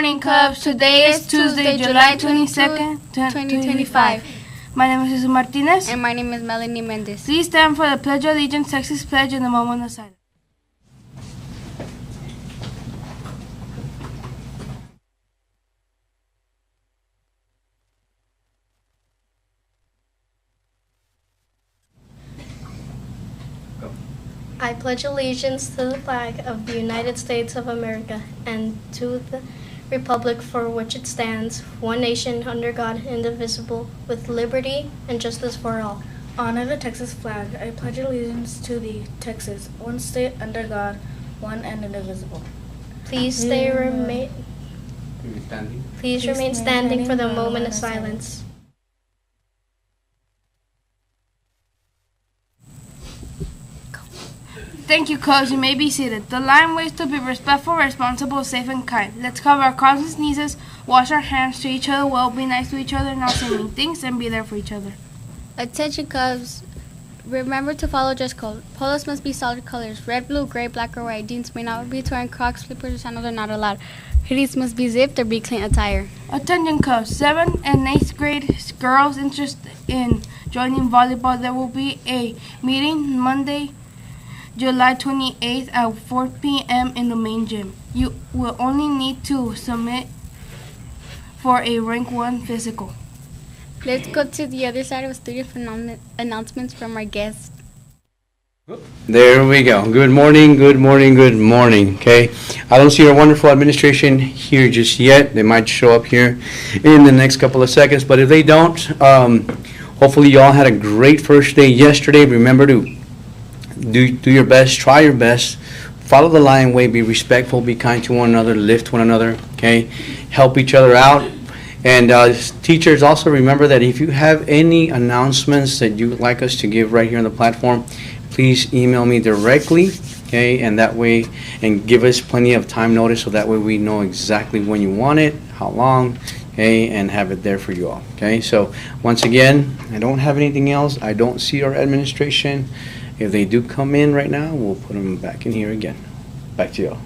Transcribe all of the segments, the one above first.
morning, Cubs. Today is Tuesday, July 22nd, 2025. My name is Jesus Martinez. And my name is Melanie Mendez. Please stand for the Pledge of Allegiance, Texas Pledge, in the moment of silence. I pledge allegiance to the flag of the United States of America and to the republic for which it stands, one nation under God, indivisible, with liberty and justice for all. Honor the Texas flag. I pledge allegiance to the Texas, one state under God, one and indivisible. Please remain standing for the moment of silence. Thank you, Cubs. You may be seated. The line ways to be respectful, responsible, safe, and kind. Let's cover our coughs and sneezes, wash our hands to each other well, be nice to each other, not say mean things, and be there for each other. Attention Cubs, remember to follow dress code. Polos must be solid colors, red, blue, gray, black, or white. Deans may not be wearing Crocs, slippers, or sandals are not allowed. Hoodies must be zipped or be clean attire. Attention Cubs, 7th and 8th grade girls interested in joining volleyball. There will be a meeting Monday, July 28th at 4 p.m. in the main gym. You will only need to submit for a rank 1 physical. Let's go to the other side of the studio for announcements from our guests. There we go. Good morning, good morning, good morning. Okay, I don't see our wonderful administration here just yet. They might show up here in the next couple of seconds, but if they don't, hopefully you all had a great first day yesterday. Remember to do your best, try your best, follow the line way, be respectful, be kind to one another, lift one another, okay, help each other out. And teachers, also remember that if you have any announcements that you would like us to give right here on the platform, please email me directly, okay, and that way, and give us plenty of time notice so that way we know exactly when you want it, how long, okay, and have it there for you all, okay. So once again, I don't have anything else. I don't see our administration. If they do come in right now, we'll put them back in here again. Back to you all.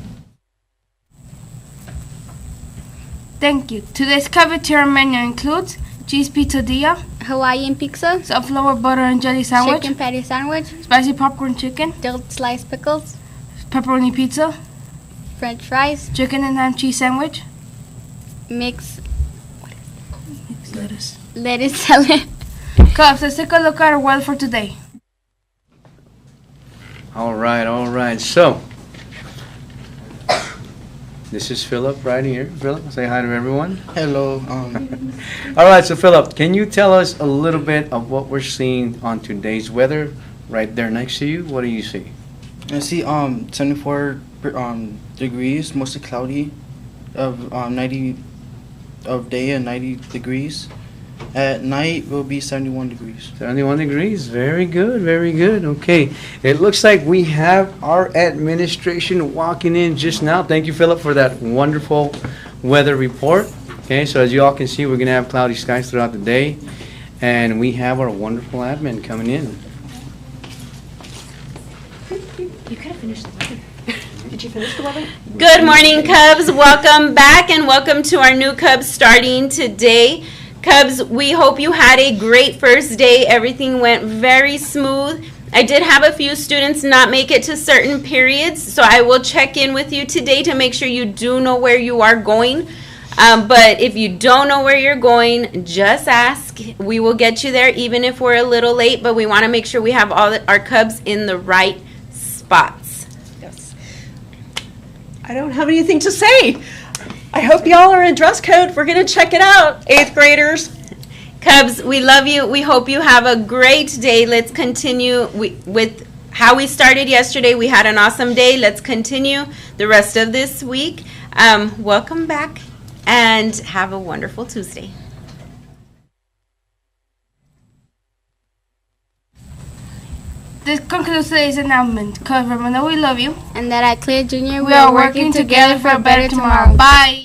Thank you. Today's cafeteria menu includes cheese pizza, Hawaiian pizza, sunflower butter and jelly sandwich, chicken patty sandwich, spicy popcorn chicken, dill sliced pickles, pepperoni pizza, french fries, chicken and ham cheese sandwich, mixed lettuce. salad. Cubs, let's take a look at our weather for today. All right. So, this is Philip right here. Philip, say hi to everyone. Hello. All right, so Philip, can you tell us a little bit of what we're seeing on today's weather right there next to you? What do you see? I see 74 degrees, mostly cloudy, of 90 of day and 90 degrees. At night will be 71 degrees. 71 degrees. Very good, very good. Okay, it looks like we have our administration walking in just now. Thank you, Philip, for that wonderful weather report. Okay, so as you all can see, we're going to have cloudy skies throughout the day, and we have our wonderful admin coming in. You could have finished the weather. Did you finish the weather? Good morning, Cubs. Welcome back, and welcome to our new Cubs starting today. Cubs, we hope you had a great first day. Everything went very smooth. I did have a few students not make it to certain periods, so I will check in with you today to make sure you do know where you are going. But if you don't know where you're going, just ask. We will get you there even if we're a little late, but we want to make sure we have all our Cubs in the right spots. Yes. I don't have anything to say. I hope y'all are in dress code. We're going to check it out, 8th graders. Cubs, we love you. We hope you have a great day. Let's continue with how we started yesterday. We had an awesome day. Let's continue the rest of this week. Welcome back and have a wonderful Tuesday. This concludes today's announcement. Cubs, remember we love you. And that at Clear Junior We are working together for a better tomorrow. Bye.